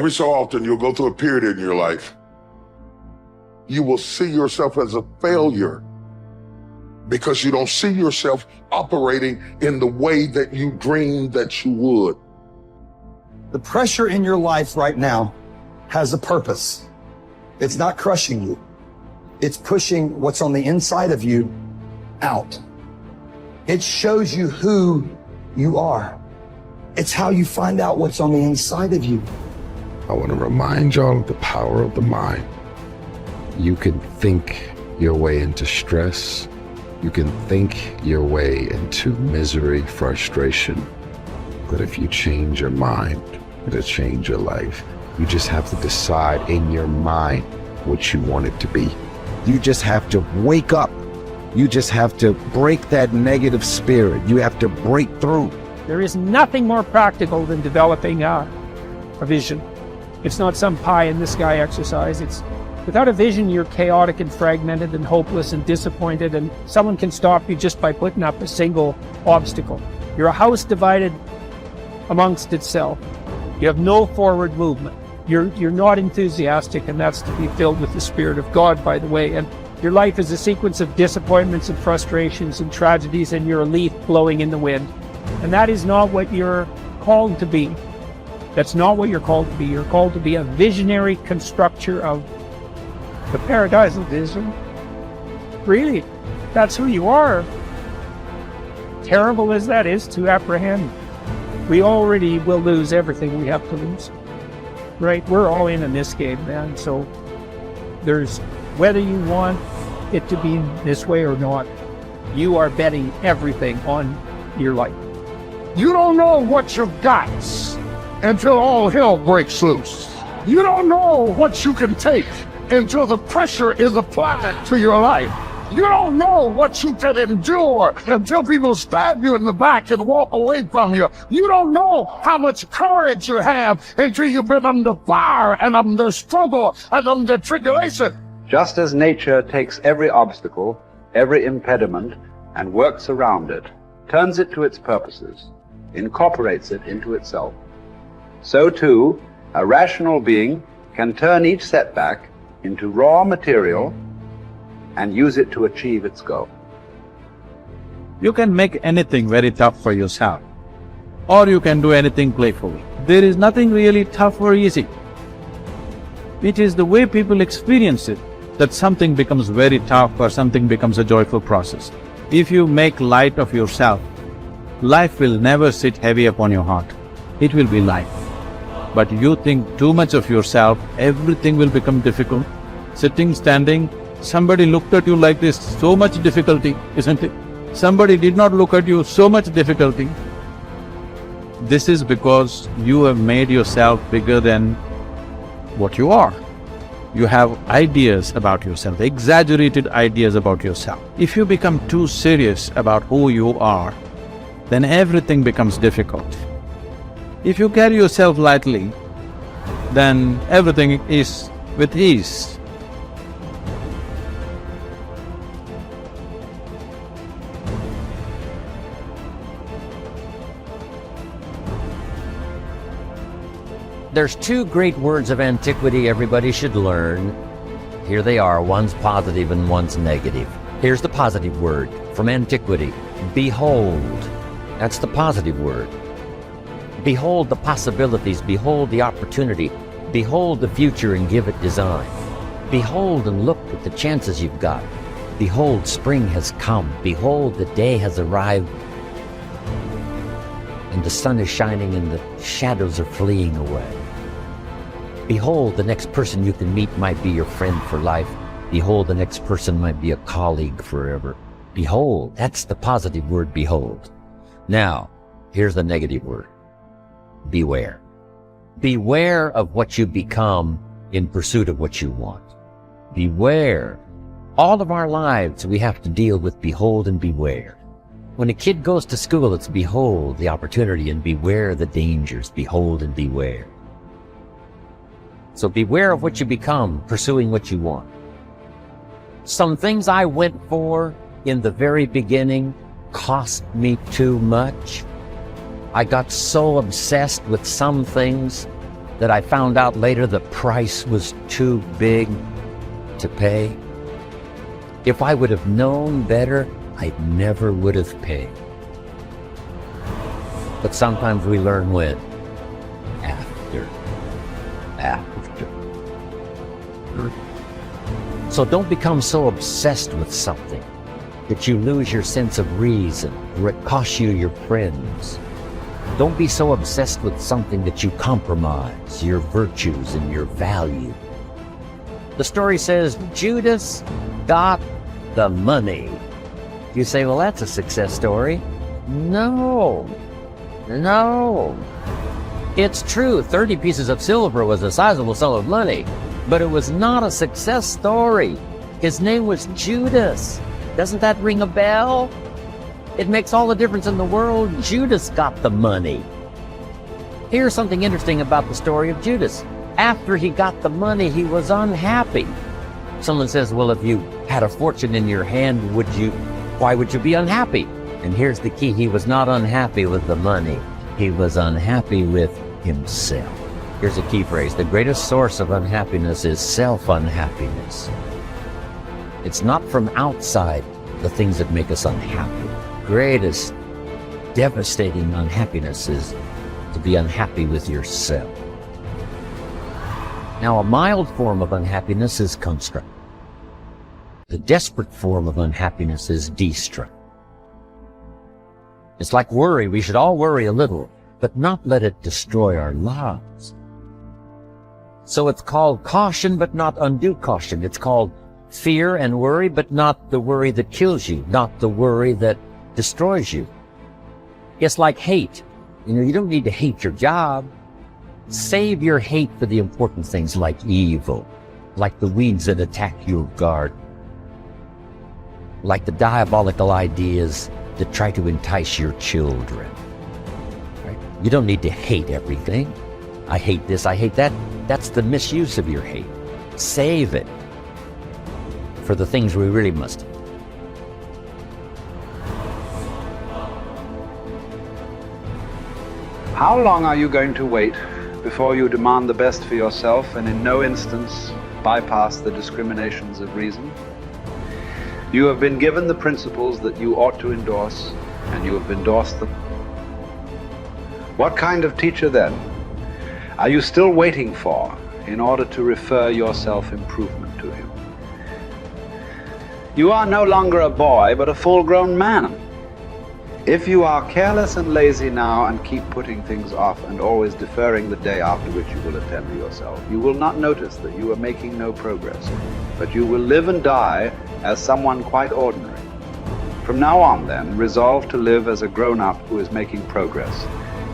Every so often, you'll go through a period in your life. You will see yourself as a failure because you don't see yourself operating in the way that you dreamed that you would. The pressure in your life right now has a purpose. It's not crushing you. It's pushing what's on the inside of you out. It shows you who you are. It's how you find out what's on the inside of you. I want to remind y'all of the power of the mind. You can think your way into stress. You can think your way into misery, frustration. But if you change your mind, it'll change your life. You just have to decide in your mind what you want it to be. You just have to wake up. You just have to break that negative spirit. You have to break through. There is nothing more practical than developing a vision. It's not some pie in the sky exercise. It's without a vision, you're chaotic and fragmented and hopeless and disappointed, and someone can stop you just by putting up a single obstacle. You're a house divided amongst itself. You have no forward movement. You're not enthusiastic, and that's to be filled with the Spirit of God, by the way. And your life is a sequence of disappointments and frustrations and tragedies, and you're a leaf blowing in the wind. And that is not what you're called to be. That's not what you're called to be. You're called to be a visionary constructor of the paradise of vision. Really, that's who you are. Terrible as that is to apprehend, we already will lose everything we have to lose. Right? We're all in this game, man. So there's, whether you want it to be this way or not, you are betting everything on your life. You don't know what you've got until all hell breaks loose. You don't know what you can take until the pressure is applied to your life. You don't know what you can endure until people stab you in the back and walk away from you. You don't know how much courage you have until you've been under fire and under struggle and under tribulation. Just as nature takes every obstacle, every impediment, and works around it, turns it to its purposes, incorporates it into itself, so too, a rational being can turn each setback into raw material and use it to achieve its goal. You can make anything very tough for yourself, or you can do anything playfully. There is nothing really tough or easy. It is the way people experience it that something becomes very tough or something becomes a joyful process. If you make light of yourself, life will never sit heavy upon your heart. It will be light. But you think too much of yourself, everything will become difficult. Sitting, standing, somebody looked at you like this, so much difficulty, isn't it? Somebody did not look at you, so much difficulty. This is because you have made yourself bigger than what you are. You have ideas about yourself, exaggerated ideas about yourself. If you become too serious about who you are, then everything becomes difficult. If you carry yourself lightly, then everything is with ease. There's two great words of antiquity everybody should learn. Here they are, one's positive and one's negative. Here's the positive word from antiquity, behold. That's the positive word. Behold the possibilities, behold the opportunity, behold the future and give it design. Behold and look at the chances you've got. Behold, spring has come. Behold, the day has arrived. And the sun is shining and the shadows are fleeing away. Behold, the next person you can meet might be your friend for life. Behold, the next person might be a colleague forever. Behold, that's the positive word, behold. Now, here's the negative word, beware. Beware of what you become in pursuit of what you want. Beware. All of our lives we have to deal with behold and beware. When a kid goes to school, it's behold the opportunity and beware the dangers, behold and beware. So beware of what you become, pursuing what you want. Some things I went for in the very beginning cost me too much. I got so obsessed with some things that I found out later the price was too big to pay. If I would have known better, I never would have paid. But sometimes we learn when? After. So don't become so obsessed with something that you lose your sense of reason, or it costs you your friends. Don't be so obsessed with something that you compromise your virtues and your value. The story says Judas got the money. You say, well, that's a success story. No. It's true, 30 pieces of silver was a sizable sum of money, but it was not a success story. His name was Judas. Doesn't that ring a bell? It makes all the difference in the world. Judas got the money. Here's something interesting about the story of Judas. After he got the money, he was unhappy. Someone says, well, if you had a fortune in your hand, why would you be unhappy? And here's the key. He was not unhappy with the money. He was unhappy with himself. Here's a key phrase. The greatest source of unhappiness is self-unhappiness. It's not from outside the things that make us unhappy. Greatest devastating unhappiness is to be unhappy with yourself. Now, a mild form of unhappiness is constructive. The desperate form of unhappiness is destructive. It's like worry. We should all worry a little, but not let it destroy our lives. So it's called caution, but not undue caution. It's called fear and worry, but not the worry that kills you, not the worry that destroys you. It's like hate. You don't need to hate your job. Save your hate for the important things like evil, like the weeds that attack your garden, like the diabolical ideas that try to entice your children. Right? You don't need to hate everything. I hate this, I hate that. That's the misuse of your hate. Save it for the things we really must. How long are you going to wait before you demand the best for yourself and in no instance bypass the discriminations of reason? You have been given the principles that you ought to endorse, and you have endorsed them. What kind of teacher, then, are you still waiting for in order to refer your self-improvement to him? You are no longer a boy, but a full-grown man. If you are careless and lazy now and keep putting things off and always deferring the day after which you will attend to yourself, you will not notice that you are making no progress, but you will live and die as someone quite ordinary. From now on, then, resolve to live as a grown-up who is making progress,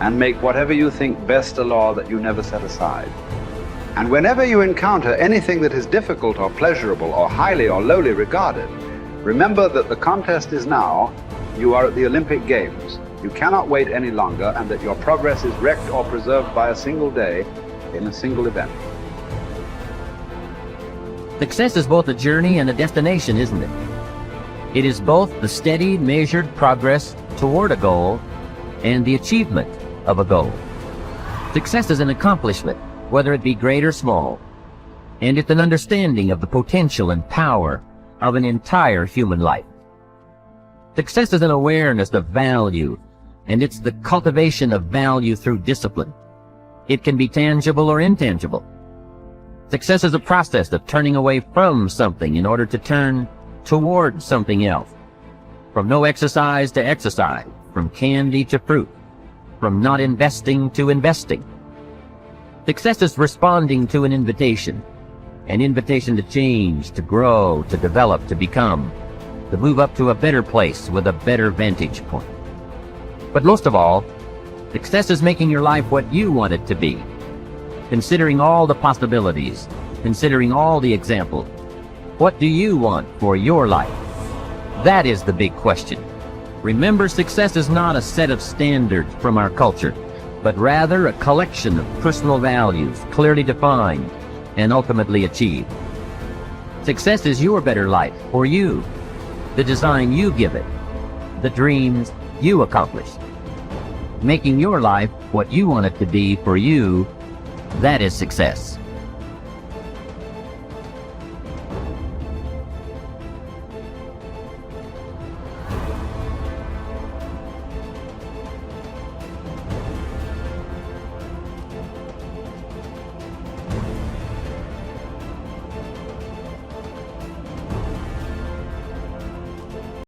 and make whatever you think best a law that you never set aside. And whenever you encounter anything that is difficult or pleasurable or highly or lowly regarded, remember that the contest is now. You are at the Olympic Games. You cannot wait any longer, and that your progress is wrecked or preserved by a single day in a single event. Success is both a journey and a destination, isn't it? It is both the steady, measured progress toward a goal and the achievement of a goal. Success is an accomplishment, whether it be great or small, and it's an understanding of the potential and power of an entire human life. Success is an awareness of value, and it's the cultivation of value through discipline. It can be tangible or intangible. Success is a process of turning away from something in order to turn toward something else. From no exercise to exercise, from candy to fruit, from not investing to investing. Success is responding to an invitation to change, to grow, to develop, to become, to move up to a better place with a better vantage point. But most of all, success is making your life what you want it to be, considering all the possibilities, considering all the examples. What do you want for your life? That is the big question. Remember, success is not a set of standards from our culture, but rather a collection of personal values, clearly defined and ultimately achieved. Success is your better life for you, the design you give it, the dreams you accomplish. Making your life what you want it to be for you That is success.